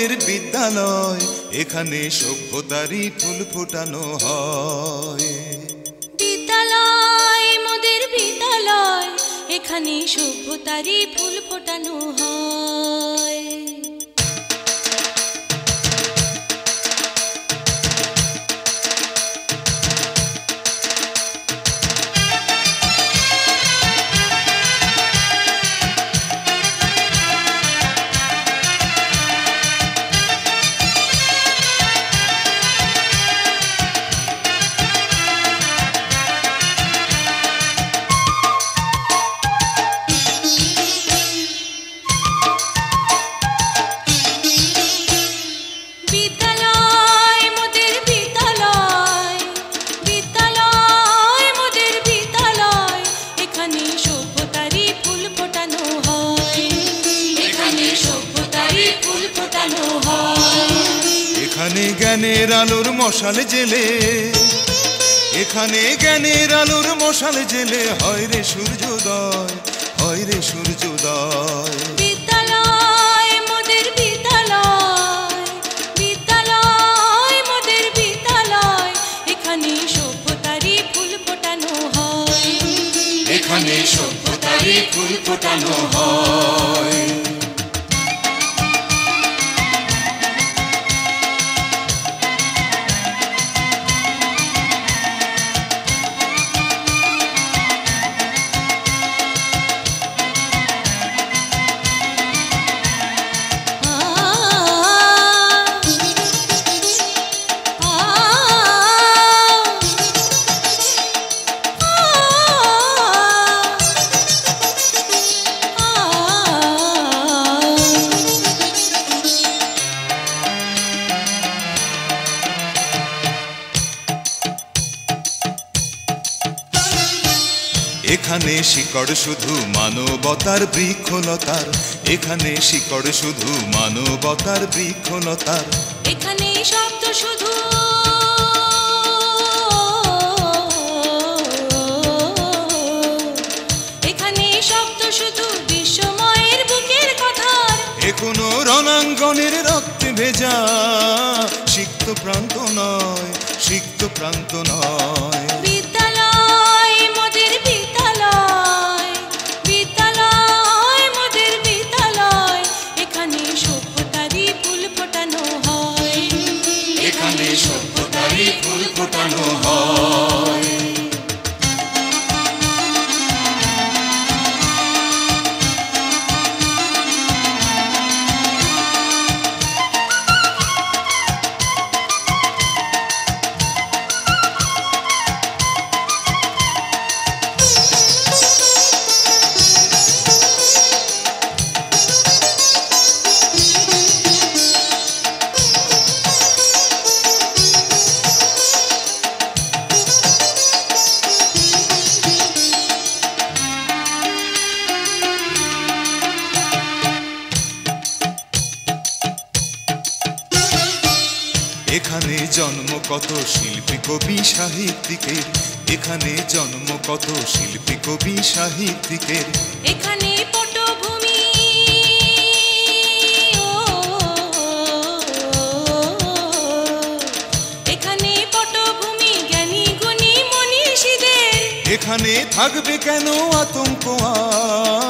মোদের বিদ্যালয়, এখানে সভ্যতারই ফুল ফোটানো হয়। বিদ্যালয় মোদের বিদ্যালয়, এখানে সভ্যতারই ফুল ফোটানো হয়। এখানে জ্ঞানের আলোর মশাল জেলে, এখানে জ্ঞানের আলোর মশাল জেলে হয় রে সূর্যোদয়, হয় রে সূর্যোদয়। বিদ্যালয় মোদের বিদ্যালয়, বিদ্যালয় মোদের বিদ্যালয়, এখানে সভ্যতারই ফুল ফোটানো হয়। এখানে সভ্যতারই ফুল ফোটানো হয়। এখানে শিকড় শুধু মানবতার বৃক্ষলতার, এখানে শিকড় শুধু মানবতার বৃক্ষলতার। এখানে শব্দ শুধু এখানে শব্দ শুধু বিশ্বময়ের বুকের কথার। এখনো রণাঙ্গনের রক্তে ভেজা সিক্ত প্রান্ত নয়, সিক্ত প্রান্ত নয়। বিদ্যালয় মোদের বিদ্যালয়, বিদ্যালয় মোদের বিদ্যালয়, এখানে সভ্যতারই ফুল ফোটানো হয়। এখানে সভ্যতারই ফুল ফোটানো হয়। এখানে জন্ম কত শিল্পী কবি সাহিত্যিকের, এখানে জন্ম কত শিল্পী কবি সাহিত্যিকের। এখানে পটভূমি এখানে পটভূমি জ্ঞানী গুণী মনীষীদের। এখানে থাকবে কেন আতঙ্ক